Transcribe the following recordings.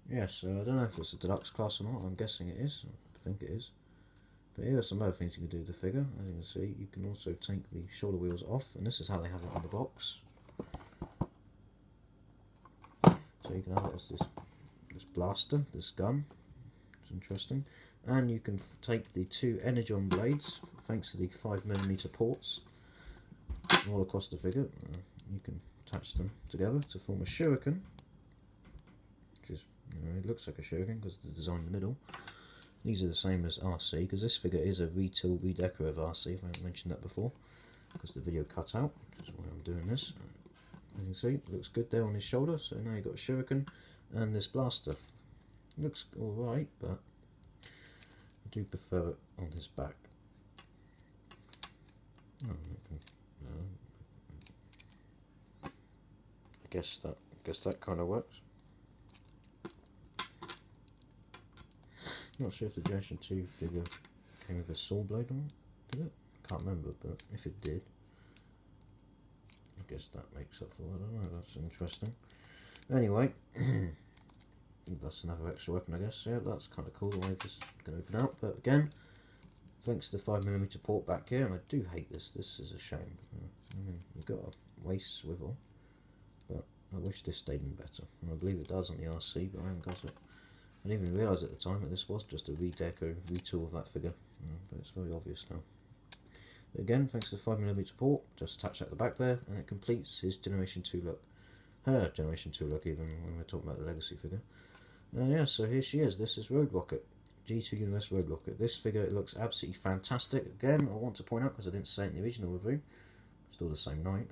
Yeah, so I don't know if it's a deluxe class or not. I'm guessing it is. I think it is. But here are some other things you can do with the figure. As you can see, you can also take the shoulder wheels off, and this is how they have it on the box. So you can have it as this blaster, this gun. It's interesting. And you can take the two energon blades, thanks to the 5mm ports, all across the figure. You can attach them together to form a shuriken, which is, it looks like a shuriken because the design in the middle. These are the same as RC, because this figure is a retool redeco of RC, if I haven't mentioned that before, because the video cut out, which is why I'm doing this. As you can see, it looks good there on his shoulder, so now you've got a shuriken and this blaster. It looks alright, but I do prefer it on his back. I guess that kind of works. Not sure if the Generation 2 figure came with a saw blade on it, did it? Can't remember, but if it did, I guess that makes up for it. I don't know, that's interesting. Anyway, that's another extra weapon, I guess. Yeah, that's kind of cool the way this can open out. But again, thanks to the 5mm port back here, and I do hate this. This is a shame. I mean, you've got a waist swivel, but I wish this stayed in better. And I believe it does on the RC, but I haven't got it. I didn't even realise at the time that this was just a redeco, retool of that figure, but it's very obvious now. But again, thanks to the 5mm port, just attach that at the back there, and it completes his Generation 2 look. Her Generation 2 look, even when we're talking about the Legacy figure. Yeah, so here she is. This is Road Rocket, G2 Universe Road Rocket. This figure, it looks absolutely fantastic. Again, I want to point out, because I didn't say it in the original review, still the same night,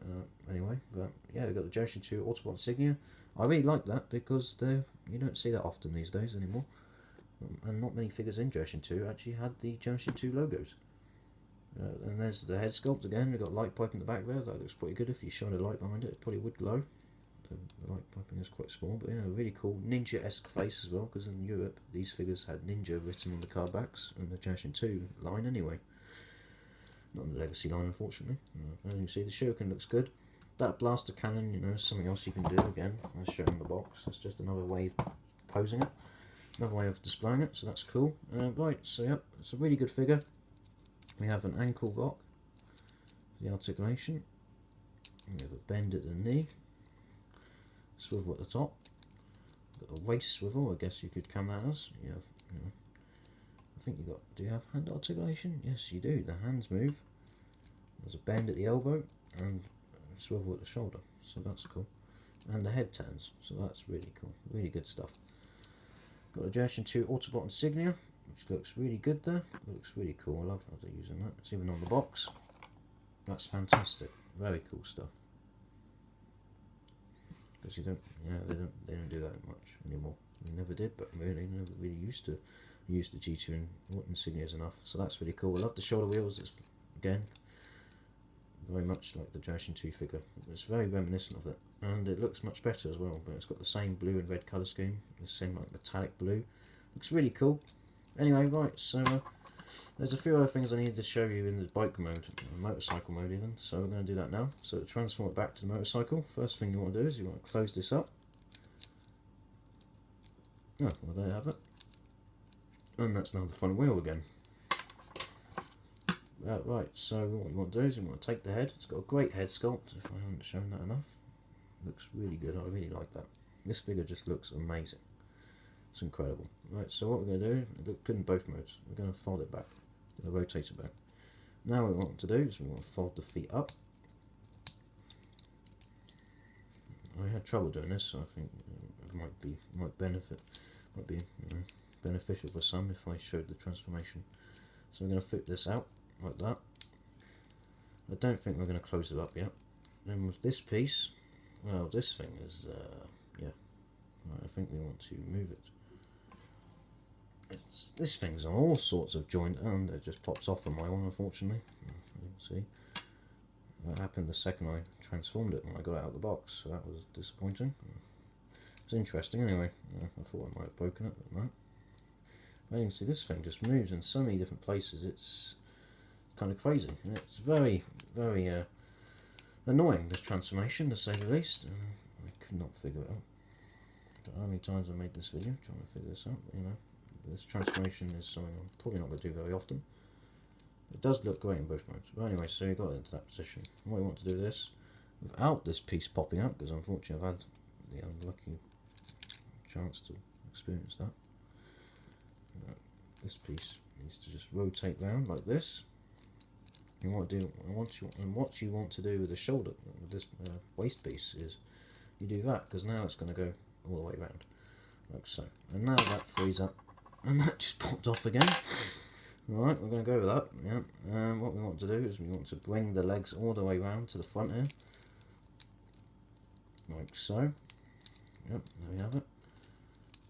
anyway, but yeah, we've got the Generation 2 Autobot insignia. I really like that, because you don't see that often these days anymore, and not many figures in Generation 2 actually had the Generation 2 logos. And there's the head sculpt again. We've got light pipe in the back there. That looks pretty good. If you shine a light behind it, it probably would glow. The light piping is quite small, but yeah, really cool ninja-esque face as well, because in Europe these figures had ninja written on the card backs, and the Generation 2 line anyway. Not in the Legacy line, unfortunately. As you can see, the shuriken looks good. That blaster cannon, something else you can do, again, as shown in the box. It's just another way of posing it, another way of displaying it, so that's cool. Right, so yep, it's a really good figure. We have an ankle lock for the articulation. We have a bend at the knee, swivel at the top. Got a waist swivel, I guess you could come that as. You have, I think you got. Do you have hand articulation? Yes, you do. The hands move. There's a bend at the elbow and a swivel at the shoulder, so that's cool. And the head turns, so that's really cool. Really good stuff. Got a Generation 2 Autobot insignia, which looks really good there. It looks really cool. I love how they're using that. It's even on the box. That's fantastic. Very cool stuff. Because they don't do that much anymore. They never did, but really never really used to use the G2 insignias enough. So that's really cool. I love the shoulder wheels. It's again very much like the Generation 2 figure. It's very reminiscent of it, and it looks much better as well. But it's got the same blue and red colour scheme, the same like metallic blue. Looks really cool. Anyway, right, so there's a few other things I needed to show you in the bike mode, motorcycle mode even, so we're going to do that now. So to transform it back to the motorcycle, first thing you want to do is you want to close this up. Oh, well there you have it. And that's now the front wheel again. Right, so what you want to do is you want to take the head. It's got a great head sculpt, if I haven't shown that enough. Looks really good, I really like that. This figure just looks amazing. It's incredible. Right, so what we're going to do, look good in both modes. We're going to fold it back, we're going to rotate it back. Now what we want to do is we want to fold the feet up. I had trouble doing this, so I think it might be beneficial for some if I showed the transformation. So we're going to flip this out like that. I don't think we're going to close it up yet. Then with this piece, well, this thing is yeah. Right, I think we want to move it. This thing's on all sorts of joint, and it just pops off on my one, unfortunately. You can see that happened the second I transformed it when I got it out of the box, so that was disappointing. It's interesting anyway. I thought I might have broken it, but no. But you can see this thing just moves in so many different places. It's kind of crazy. It's very, very annoying, this transformation, to say the least. I could not figure it out. How many times I made this video trying to figure this out, you know. This transformation is something I'm probably not going to do very often. It does look great in both modes. But anyway, so you got it into that position. What you want to do this without this piece popping up, because unfortunately I've had the unlucky chance to experience that. This piece needs to just rotate round like this. And what you want to do with the shoulder, with this waist piece, is you do that, because now it's going to go all the way around, like so. And now that frees up, and that just popped off again. Alright, we're going to go with that. Yeah. What we want to do is we want to bring the legs all the way round to the front here, like so. Yep, there we have it.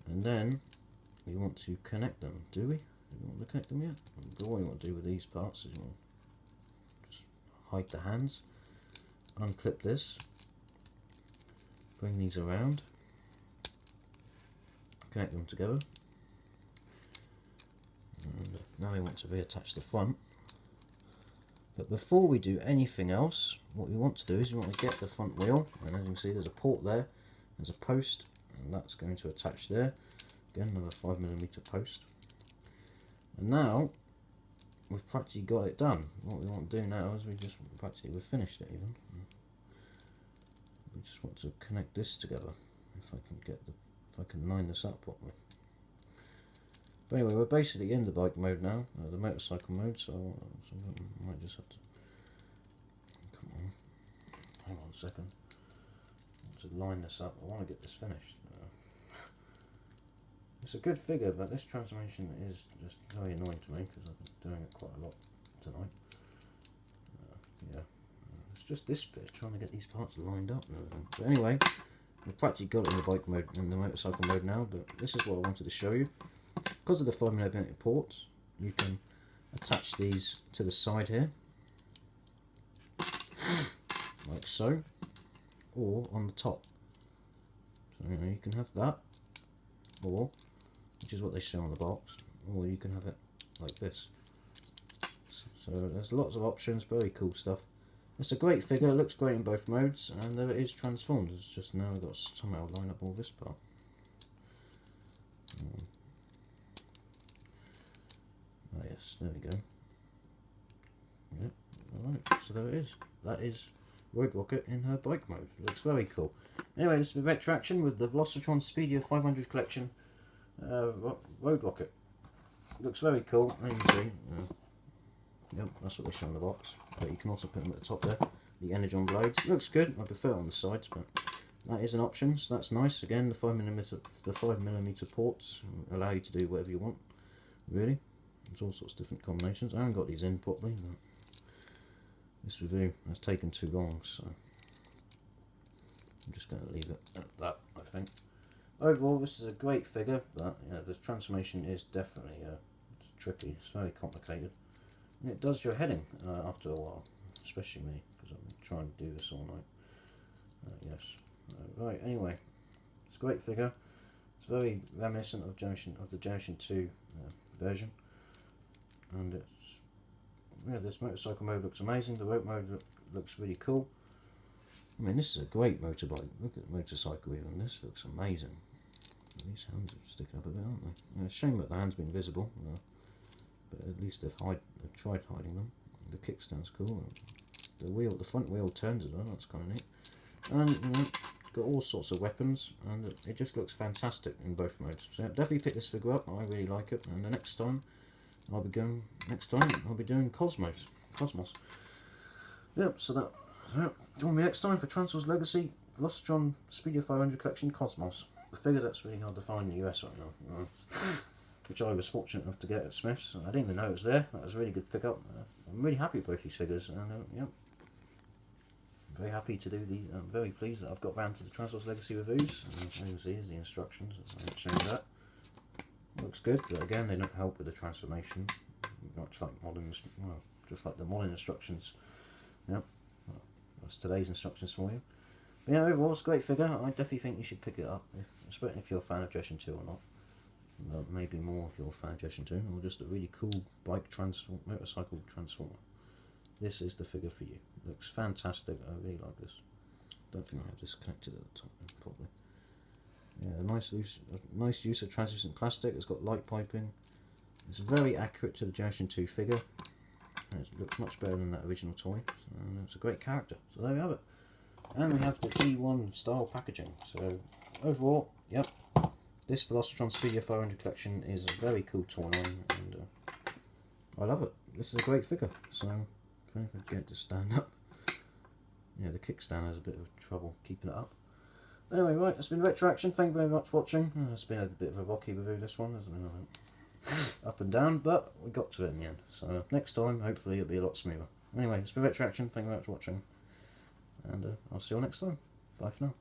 And then we want to connect them. Do we? Do we want to connect them yet? But what you want to do with these parts is you want to just hide the hands, unclip this, bring these around, connect them together. And now we want to reattach the front. But before we do anything else, what we want to do is we want to get the front wheel, and as you can see there's a port there, there's a post, and that's going to attach there. Again, another 5mm post. And now we've practically got it done. What we want to do now is we've finished it even. We just want to connect this together. If I can line this up properly. But anyway, we're basically in the bike mode now, the motorcycle mode. So I might just have to. Come on, hang on a second. I want to line this up. I want to get this finished. It's a good figure, but this transformation is just very annoying to me because I've been doing it quite a lot tonight. It's just this bit, trying to get these parts lined up and everything. But anyway, we've practically got it in the bike mode and the motorcycle mode now, but this is what I wanted to show you. Because of the 5mm ports, you can attach these to the side here, like so, or on the top. So you can have that, or, which is what they show on the box, or you can have it like this. So there's lots of options, very cool stuff. It's a great figure, it looks great in both modes, and there it is transformed. It's just now I've got to somehow line up all this part. Oh yes, there we go. Yep, alright, so there it is. That is Road Rocket in her bike mode. It looks very cool. Anyway, this is Retraction with the Velocitron Speedia 500 collection Road Rocket. Looks very cool, as you can see. Yep, that's what they show on the box. But you can also put them at the top there. The Energon blades. Looks good. I prefer it on the sides, but that is an option, so that's nice. Again, the 5mm ports allow you to do whatever you want. Really, there's all sorts of different combinations. I haven't got these in properly, but this review has taken too long, so I'm just going to leave it at that, I think. Overall, this is a great figure, but this transformation is definitely it's tricky. It's very complicated. And it does your head in after a while, especially me, because I'm trying to do this all night. Yes. Right, anyway, it's a great figure. It's very reminiscent of the Generation 2 version. And it's, this motorcycle mode looks amazing. The road mode looks really cool. I mean, this is a great motorbike. Look at the motorcycle even. This looks amazing. These hands are sticking up a bit, aren't they? It's a shame that the hands been visible. But at least they've tried hiding them. The kickstand's cool. The front wheel turns as well. That's kind of neat. And got all sorts of weapons, and it just looks fantastic in both modes. So definitely pick this figure up. I really like it. And the next time I'll be doing Cosmos. Yep. So join me next time for Transformers Legacy Velocitron Speedia 500 collection Cosmos. The figure that's really hard to find in the US right now. Which I was fortunate enough to get at Smith's. I didn't even know it was there. That was a really good pickup. I'm really happy with both these figures, and yep, very happy to do the. I'm very pleased that I've got round to the Transformers Legacy reviews. And as you can see, here's the instructions. I haven't changed that. Looks good, but again, they don't help with the transformation. Much like just like the modern instructions. Yep, that's today's instructions for you. But yeah, overall, it's a great figure. I definitely think you should pick it up, especially if you're a fan of Generation 2 or not. Maybe more if you're a fan of Generation 2, or just a really cool motorcycle transformer. This is the figure for you. Looks fantastic. I really like this. Don't think I have this connected at the top properly. Yeah, nice use of translucent plastic. It's got light piping. It's very accurate to the Generation 2 figure. And it looks much better than that original toy. And it's a great character. So there we have it. And we have the E1 style packaging. So overall, yep, this Velocitron Speedia 500 collection is a very cool toy line, and I love it. This is a great figure. So if I can get it to stand up, yeah, the kickstand has a bit of trouble keeping it up. Anyway, right, it's been Retroaction. Thank you very much for watching. It's been a bit of a rocky review, this one, hasn't it? Up and down, but we got to it in the end. So next time, hopefully, it'll be a lot smoother. Anyway, it's been Retroaction. Thank you very much for watching, and I'll see you all next time. Bye for now.